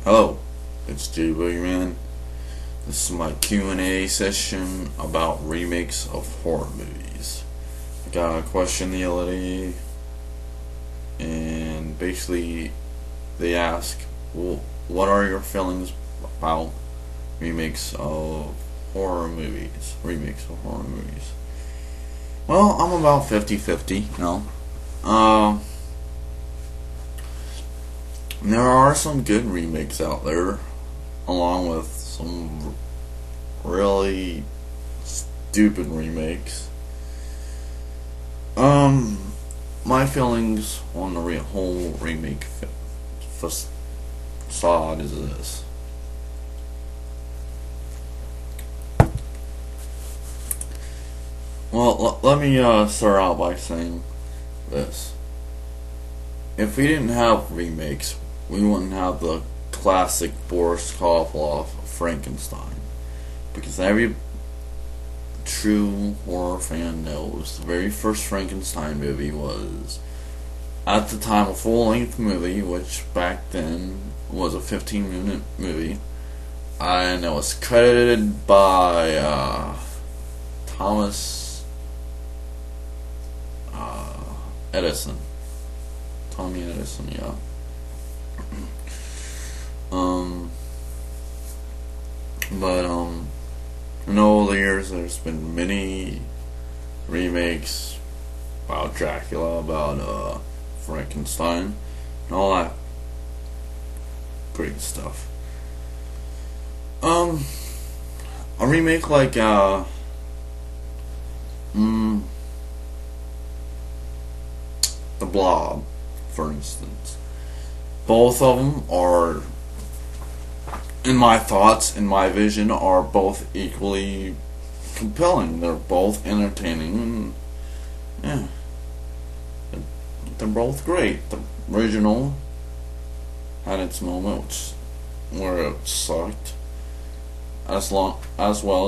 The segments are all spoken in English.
Hello, it's Boogeyman. This is my Q&A session about remakes of horror movies. I got a question the other day, and basically they ask, well, what are your feelings about remakes of horror movies? Well, I'm about 50-50, There are some good remakes out there, along with some really stupid remakes. My feelings on the whole remake facade is this. Well, let me start out by saying this. If we didn't have remakes, we wouldn't have the classic Boris Karloff Frankenstein, because every true horror fan knows the very first Frankenstein movie was, at the time, a full-length movie, which back then was a 15-minute movie, and it was credited by Thomas Edison. Tommy Edison, yeah. In all the years, there's been many remakes about Dracula, about Frankenstein, and all that great stuff. A remake like The Blob, for instance. Both of them are, in my thoughts, in my vision, are both equally compelling. They're both entertaining, and they're both great. The original had its moment, where it sucked, as well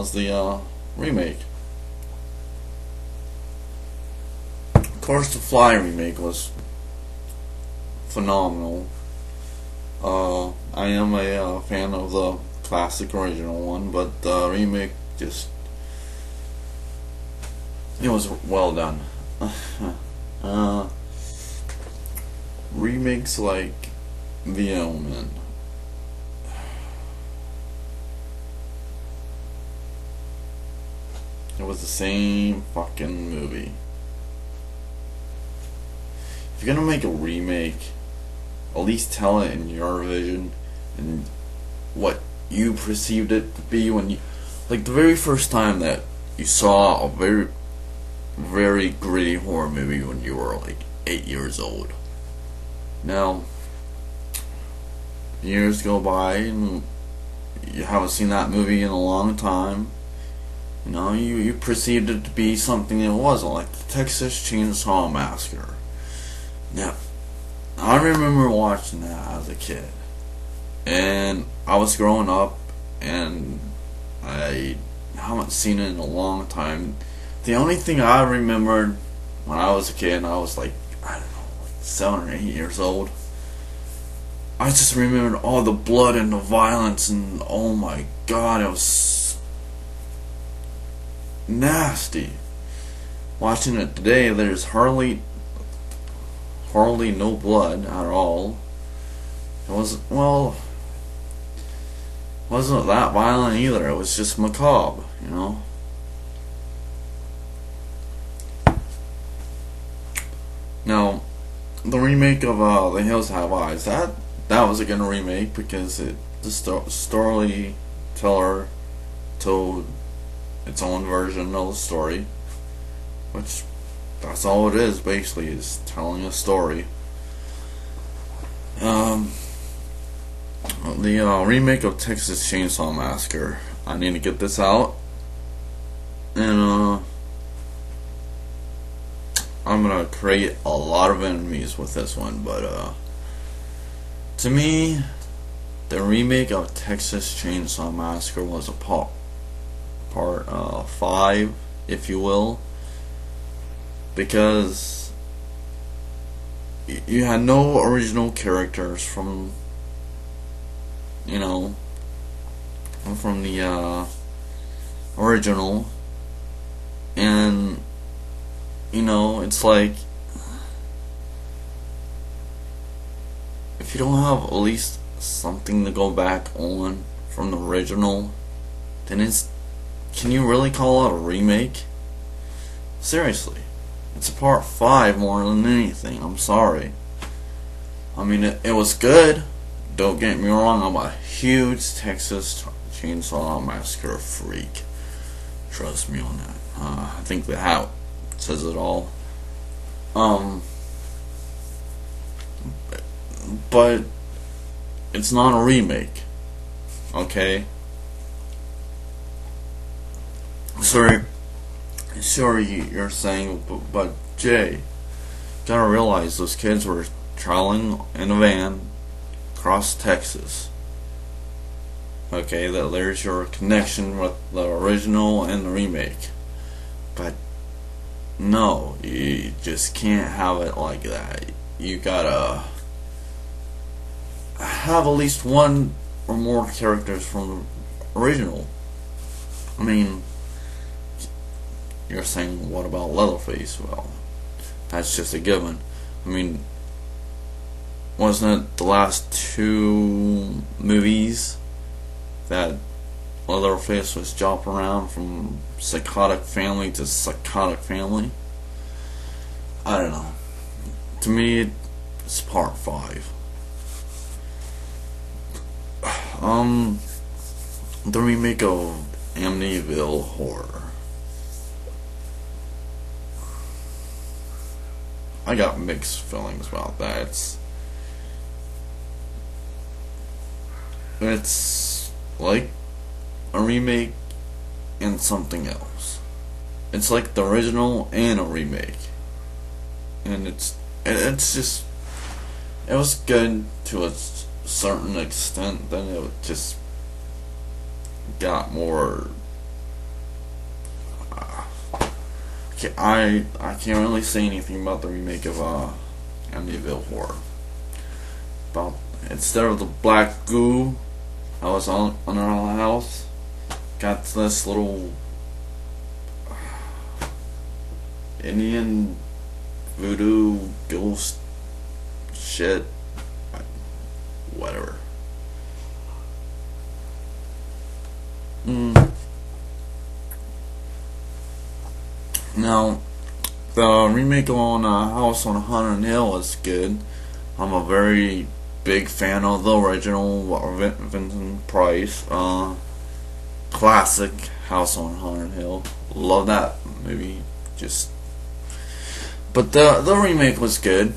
as the remake. Of course, the Fly remake was phenomenal. I am a fan of the classic original one, but the remake it was well done. Remakes like The Omen. It was the same fucking movie. If you're gonna make a remake, at least tell it in your vision and what you perceived it to be when you, like, the very first time that you saw a very, very gritty horror movie when you were like 8 years old. Now, years go by and you haven't seen that movie in a long time. You perceived it to be something it wasn't, like the Texas Chainsaw Massacre. Now, I remember watching that as a kid, and I was growing up, and I haven't seen it in a long time. The only thing I remembered when I was a kid, and I was like, I don't know, like 7 or 8 years old, I just remembered all the blood and the violence, and oh my god, it was nasty. Watching it today, there's hardly no blood at all. It wasn't that violent either. It was just macabre, Now, the remake of The Hills Have Eyes, that was a good remake because the storyteller told its own version of the story, which that's all it is, basically, is telling a story. The remake of Texas Chainsaw Massacre. I need to get this out, and I'm gonna create a lot of enemies with this one, but to me, the remake of Texas Chainsaw Massacre was a part 5, if you will, because you had no original characters from you know, from the original, and it's like, if you don't have at least something to go back on from the original, then can you really call it a remake? Seriously, it's a part 5 more than anything. I'm sorry. I mean, it was good. Don't get me wrong, I'm a huge Texas Chainsaw Massacre freak. Trust me on that. I think the hat says it all. But it's not a remake. Okay? Sorry, you're saying, but Jay, gotta realize those kids were traveling in a van across Texas. Okay, there's your connection with the original and the remake. But no, you just can't have it like that. You gotta have at least one or more characters from the original. I mean, you're saying, what about Leatherface? Well, that's just a given. I mean, wasn't it the last 2 movies that Leatherface was jumping around from psychotic family to psychotic family? I don't know. To me, it's part 5. The remake of Amityville Horror. I got mixed feelings about that. It's like a remake and something else. It's like the original and a remake. And it's just, it was good to a certain extent, then it just got more I can't really say anything about the remake of Amityville Horror. About, instead of the black goo that was on our house, got this little Indian voodoo ghost shit, whatever. Now, the remake on House on Haunted Hill is good. I'm a very big fan of the original Vincent Price classic House on Haunted Hill. Love that movie. But the remake was good.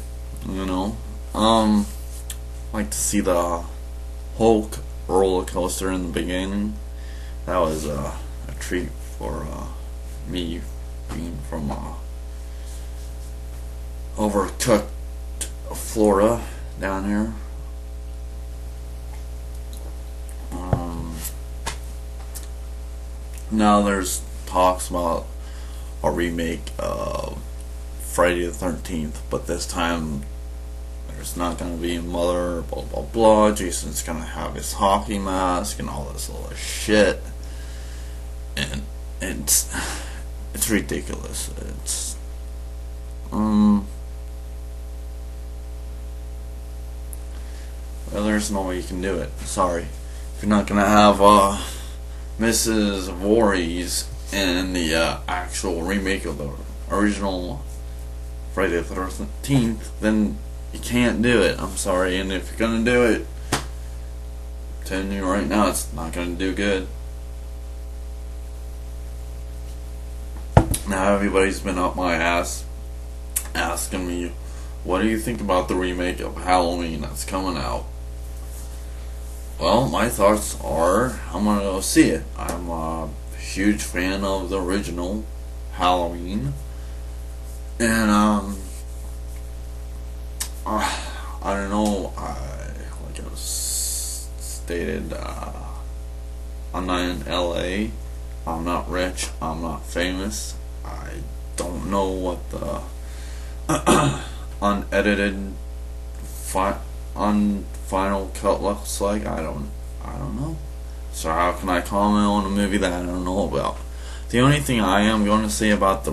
Like to see the Hulk roller coaster in the beginning. That was a treat for me, being from overcooked Florida down here. Now there's talks about a remake of Friday the 13th, but this time there's not going to be a mother, blah blah blah. Jason's going to have his hockey mask and all this other shit, and it's ridiculous. Well, there's no way you can do it. Sorry. If you're not gonna have Mrs. Voorhees in the actual remake of the original Friday the 13th, then you can't do it. I'm sorry. And if you're gonna do it, I'm telling you right now, it's not gonna do good. Now everybody's been up my ass asking me, what do you think about the remake of Halloween that's coming out? Well, my thoughts are, I'm gonna go see it. I'm a huge fan of the original Halloween, and I don't know. Like I was stated, I'm not in LA. I'm not rich. I'm not famous. I don't know what the unedited final cut looks like. I don't I don't know. So how can I comment on a movie that I don't know about? The only thing I am going to say about the